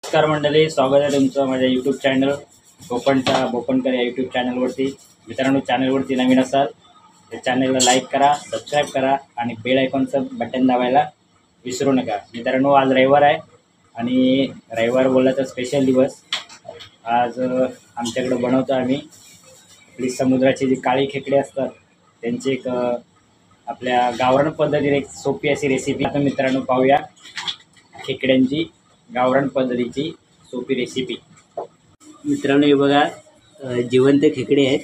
नमस्कार मंडळी, स्वागत आहे तुमचं माझ्या यूट्यूब चॅनल बोपणकर या यूट्यूब चॅनलवरती। मित्रांनो, चॅनलवरती नवीन असाल तर चॅनलला लाईक करा, सबस्क्राईब करा आणि बेल आयकॉनचं बटन दाबायला विसरू नका। मित्रांनो, आज रविवार आहे आणि रविवार बोलला तर स्पेशल दिवस। आज आमच्याकडे बनवतो आम्ही आपली समुद्राची जी काळी खेकडे असतात त्यांची एक आपल्या गावरान पद्धतीने एक सोपी अशी रेसिपी। आता मित्रांनो पाहूया खेकड्यांची गावरान पद्धतीची सोपी रेसिपी। मित्रांनो, हे बघा जिवंत खेकडे आहेत,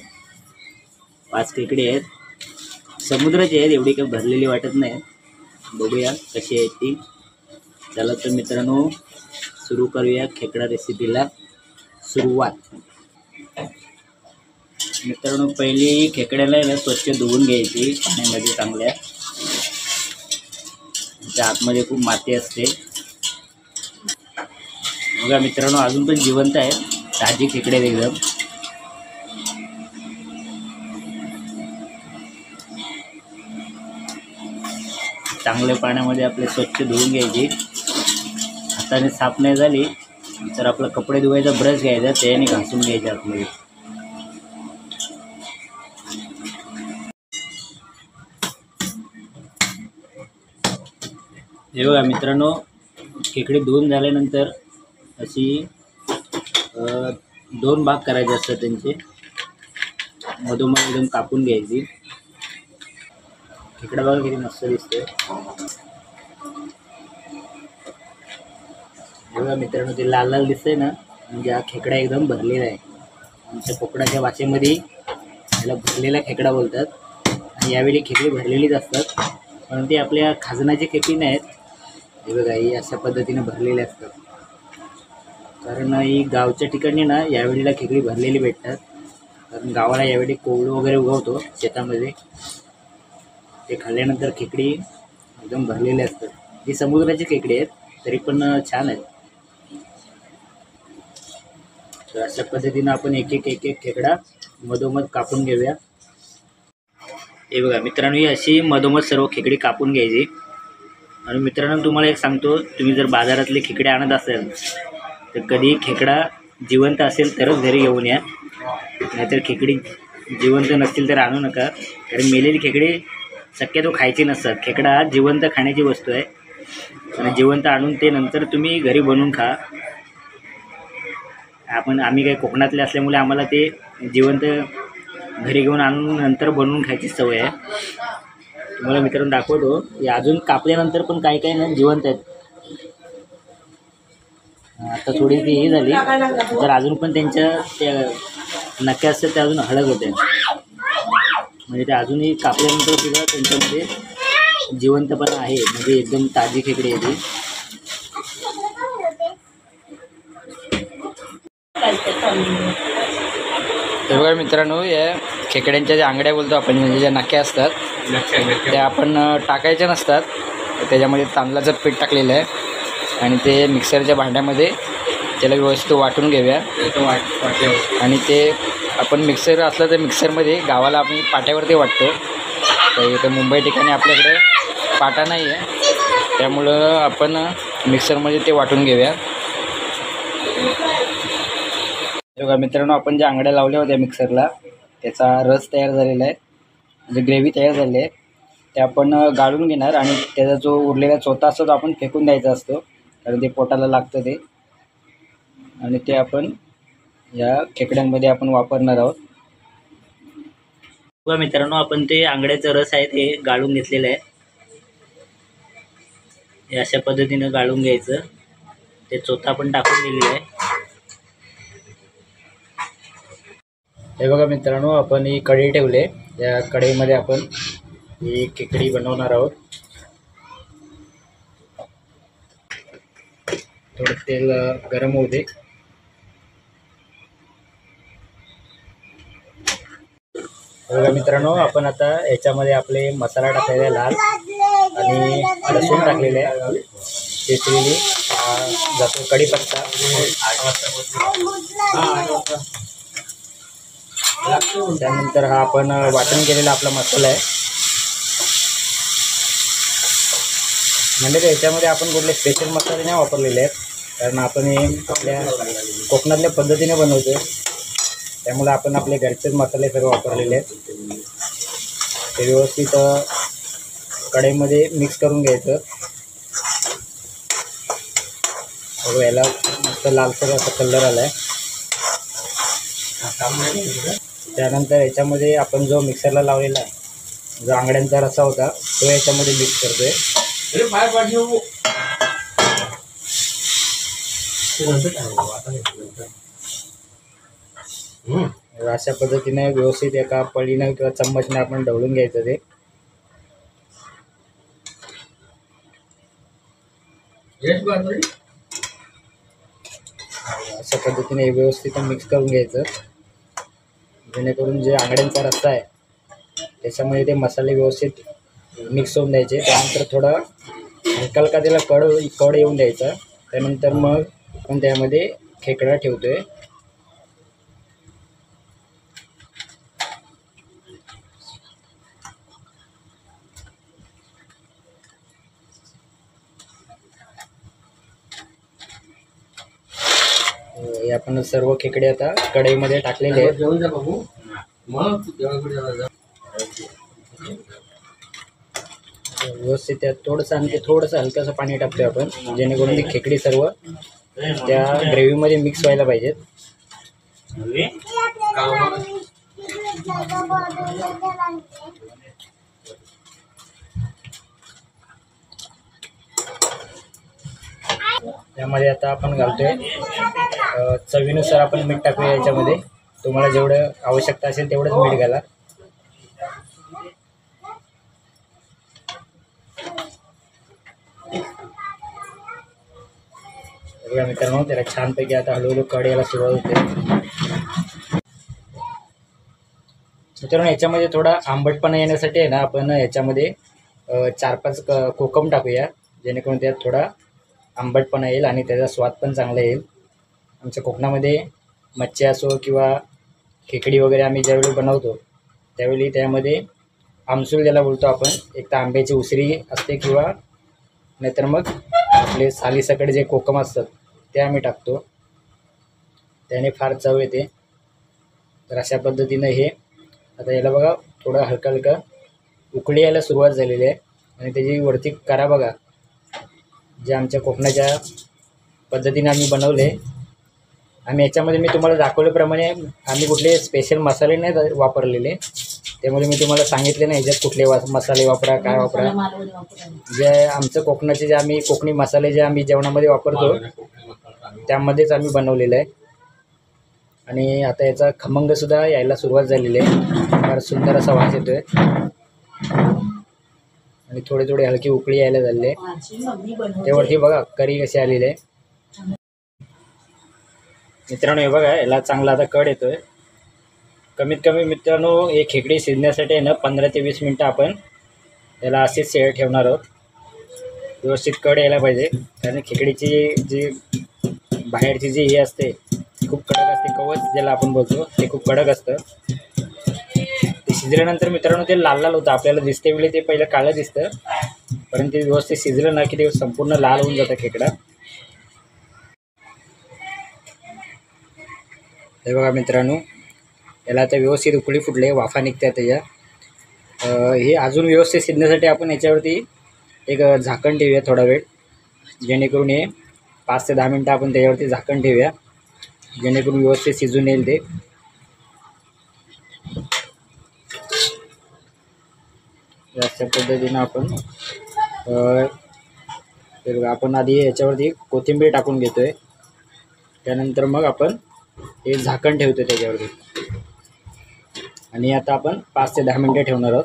5 खेकडे आहेत, समुद्राचे आहेत, एवढी काही भरलेली वाटत नाही। बघूया कशी आहेत ती। चला तर मित्रांनो सुरू करूया खेकडा रेसिपीला सुरुवात। मित्रांनो, पहिली खेकड्याला आहे ना स्वच्छ धुवून घ्यायची पाण्यामध्ये चांगल्या। त्या आतमध्ये खूप माती असते। बघा मित्रांनो, अजून पण जिवंत आहे, ताजी खेकडे एकदम। चांगल्या पाण्यामध्ये आपले स्वच्छ धुवून घ्यायची। हाताने साफ नाही झाली तर आपला कपडे धुवायचा ब्रश घ्यायचा, त्याने घासून घ्यायचे आतमध्ये। हे बघा मित्रांनो, खेकडे धुवून झाल्यानंतर अशी 2 भाग करायचे असतात त्यांचे, मधोमध एकदम कापून घ्यायची। खेकडा बघा किती मस्त दिसतोय। बघा मित्रांनो, ते लाल लाल दिसतंय ना, म्हणजे हा खेकडा एकदम भरलेला आहे। आमच्या कोकणाच्या भाषेमध्ये याला भरलेला खेकडा बोलतात। आणि यावेळी खेकडे भरलेलीच असतात, पण ते आपल्या खाजनाचे खेकडे नाहीत। हे बघा, ही अशा पद्धतीने भरलेले असतात, कारण ही गावच्या ठिकाणी ना यावेळीला खेकडी भरलेली भेटतात। कारण गावाला यावेळी कोवळं वगैरे उगवतो शेतामध्ये, ते खाल्ल्यानंतर खेकडी एकदम भरलेले असतात। ही समुद्राची खेकडी आहेत, तरी पण छान आहेत। तर अशा पद्धतीनं आपण एक एक खेकडा मधोमध कापून घेऊया। हे बघा मित्रांनो, ही अशी मधोमध सर्व खेकडी कापून घ्यायची। आणि मित्रांनो, तुम्हाला एक सांगतो, तुम्ही जर बाजारातले खेकडे आणत असाल तर कधी खेकडा जिवंत असेल तरच घरी घेऊन या, नाहीतर खेकडी जिवंत नसतील तर आणू नका। कारण मेलेली खेकडी शक्यतो खायची नसतात। खेकडा हा जिवंत खाण्याची वस्तू आहे आणि जिवंत आणून ते नंतर तुम्ही घरी बनवून खा। आम्ही काही कोकणातले असल्यामुळे आम्हाला ते जिवंत घरी घेऊन आणून नंतर बनवून खायची सवय आहे। तुम्हाला मित्रांनो दाखवतो, हे अजून कापल्यानंतर पण काही काही ना जिवंत आहेत। आता थोडी ती हे झाली तर अजून पण त्यांच्या त्या नक्या असतात त्या अजून हळद होते, म्हणजे ते अजूनही कापल्यानंतर सुद्धा त्यांच्यामध्ये जिवंतपणा आहे, म्हणजे एकदम ताजी खेकडी आहे ती। तर बघा मित्रांनो, या खेकड्यांच्या ज्या आंगड्या बोलतो आपण, म्हणजे ज्या नक्या असतात त्या आपण टाकायच्या नसतात। त्याच्यामध्ये तांदळाचं पीठ टाकलेलं आहे आणि ते मिक्सरच्या भांड्यामध्ये त्याला व्यवस्थित वाटून घेऊया। आणि ते आपण मिक्सर असलं तर मिक्सरमध्ये, गावाला आम्ही पाट्यावरती वाटतो, तर इथं मुंबई ठिकाणी आपल्याकडे पाटा नाही आहे, त्यामुळं आपण मिक्सरमध्ये ते वाटून घेऊया। बघा मित्रांनो, आपण ज्या आंगड्या लावल्या होत्या मिक्सरला त्याचा रस तयार झालेला आहे, म्हणजे ग्रेव्ही तयार झाली आहे। ते आपण गाळून घेणार आणि त्याचा जो उरलेला चोथा असतो तो आपण फेकून द्यायचा असतो, कारण ते पोटाला लागतं ते। आणि ते आपण या खेकड्यांमध्ये आपण वापरणार आहोत। बघा मित्रांनो, आपण ते आंगड्याचं रस आहे ते गाळून घेतलेलं आहे। हे अशा पद्धतीनं गाळून घ्यायचं, ते चोथा आपण टाकून दिलेलं आहे। हे बघा मित्रांनो, आपण ही कढई ठेवली आहे, या कढईमध्ये आपण ही खेकडी बनवणार आहोत। थोडं तेल गरम होऊ दे। बघा मित्रांनो, आपण आता याच्यामध्ये आपले मसाला टाकलेला लाल आणि लसूण टाकलेले आहे, ठेचलेली जातो कढीपत्ता, त्यानंतर हा आपण वाटण केलेला आपला मसाला आहे। म्हणजे याच्यामध्ये आपण कुठले स्पेशल मसाले नाही वापरलेले आहेत, कारण आपण हे आपल्या कोकणातल्या पद्धतीने बनवतो, त्यामुळे आपण आपले घरचेच मसाले सर्व वापरलेले आहेत. ते व्यवस्थित कढईमध्ये मिक्स करून घ्यायचं. याला मस्त लालसर असा कलर आला आहे. त्यानंतर याच्यामध्ये आपण जो मिक्सरला लावलेला जो आंगड्यांचा रस्सा होता तो याच्यामध्ये मिक्स करतोय. अशा पद्धतीने व्यवस्थित एका पळीने किंवा चम्मचने आपण ढवळून घ्यायचं. ते अशा पद्धतीने व्यवस्थित मिक्स करून घ्यायचं, जेणेकरून जे आंगड्यांचा रस्सा आहे त्याच्यामध्ये ते मसाले व्यवस्थित मिक्स होऊन द्यायचे. त्यानंतर थोडं हलका हलका त्याला कड येऊन द्यायचा. त्यानंतर मग आपण त्यामध्ये खेकडा ठेवतोय. हे आपण सर्व खेकडे आता कढईमध्ये टाकलेले आहेत. व्यवस्थित त्यात थोडंसं आणखी थोडंसं हलकंसं पाणी टाकतोय आपण, जेणेकरून ती खेकडी सर्व त्या ग्रेव्हीमध्ये मिक्स व्हायला पाहिजेत. त्यामध्ये आता आपण घालतोय चवीनुसार आपण मीठ टाकूया याच्यामध्ये. तुम्हाला जेवढं आवश्यकता असेल तेवढंच मीठ घाला. बघा मित्रांनो, त्याला छानपैकी आता हळूहळू कढ यायला सुरुवात होते. मित्रांनो, याच्यामध्ये थोडा आंबटपणा येण्यासाठी आहे ना आपण याच्यामध्ये 4-5 कोकम टाकूया, जेणेकरून त्यात थोडा आंबटपणा येईल आणि त्याचा स्वाद पण चांगला येईल. आमच्या कोकणामध्ये मच्छी असो किंवा खेकडी वगैरे आम्ही ज्यावेळी बनवतो त्यावेळी त्यामध्ये आमसूल ज्याला बोलतो आपण, एक तर आंब्याची उसरी असते किंवा नाहीतर मग आपले सालीसकट जे कोकम असतात ते आम्ही टाकतो. त्याने फार चव येते. तर अशा पद्धतीनं हे आता याला बघा थोडं हलका हलका उकळी यायला सुरुवात झालेली आहे आणि त्याची वरती करा बघा, जे आमच्या कोकणाच्या पद्धतीने आम्ही बनवले. आम्ही याच्यामध्ये मी तुम्हाला दाखवल्याप्रमाणे आम्ही कुठले स्पेशल मसाले नाही वापरलेले, त्यामुळे मी तुम्हाला सांगितले नाही ह्याच्यात कुठले मसाले वापरा काय वापरा. जे आमचं कोकणाचे जे आम्ही कोकणी मसाले जे आम्ही जेवणामध्ये वापरतो त्यामध्येच आम्ही बनवलेलं आहे. आणि आता याचा खमंगसुद्धा यायला सुरुवात झालेली आहे. फार सुंदर असा वास येतो आहे आणि थोडे थोडे हलकी उकळी यायला झालेली आहे. त्यावरती बघा करी कशी आलेली आहे. मित्रांनो, हे बघा याला चांगला आता कड येतो आहे. कमीत कमी मित्रांनो हे खेकडी शिजण्यासाठी आहे ना 15 ते 20 मिनटं आपण याला असेच ठेवणार आहोत. व्यवस्थित कड यायला पाहिजे, कारण खेकडीची जी बाहेरची जी हे असते खूप कडक असते, कवच ज्याला आपण बोलतो ते खूप कडक असतं. ते शिजल्यानंतर मित्रांनो ते लाल लाल होतं, आपल्याला दिसते वेळी ते पहिलं काळं दिसतं, परंतु ते व्यवस्थित शिजलं ना की ते संपूर्ण लाल होऊन जातं खेकडा. हे बघा मित्रांनो, याला आता व्यवस्थित उकळी फुटले, वाफा निघतात त्याच्या. हे अजून व्यवस्थित शिजण्यासाठी आपण याच्यावरती एक झाकण ठेवूया थोडा वेळ, जेणेकरून हे 5 ते 10 मिनटं आपण त्याच्यावरती झाकण ठेवूया, जेणेकरून व्यवस्थित शिजून येईल ते. अशा पद्धतीनं आपण आधी याच्यावरती कोथिंबीर टाकून घेतोय. त्यानंतर मग आपण हे झाकण ठेवतो त्याच्यावरती आणि आता आपण 5 ते 10 मिनटं ठेवणार आहोत,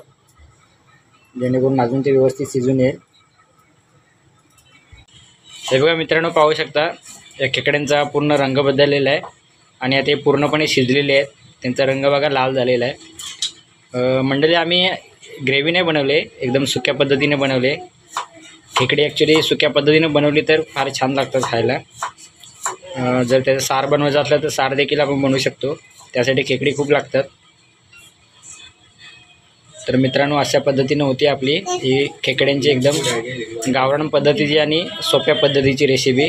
जेणेकरून अजून ते व्यवस्थित शिजून येईल. हे बघा मित्रांनो, पाहू शकता या खेकड्यांचा पूर्ण रंग बदललेला आहे आणि आता हे पूर्णपणे शिजलेले आहेत. त्यांचा रंग बघा लाल झालेला आहे. मंडळी, आम्ही ग्रेव्ही नाही बनवले, एकदम सुक्या पद्धतीने बनवले. खेकडी ॲक्च्युली सुक्या पद्धतीने बनवली तर फार छान लागतात खायला. जर त्याचं सार बनवायचं असलं तर सार देखील आपण बनवू शकतो, त्यासाठी खेकडी खूप लागतात. तर मित्रांनो, अशा पद्धतीनं होती आपली ही खेकड्यांची एकदम गावरान पद्धतीची आणि सोप्या पद्धतीची रेसिपी.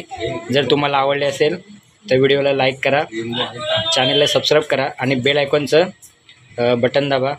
जर तुम्हाला आवडली असेल तर व्हिडिओला लाईक करा, चॅनलला सबस्क्राईब करा आणि बेल आयकॉनचं बटन दाबा.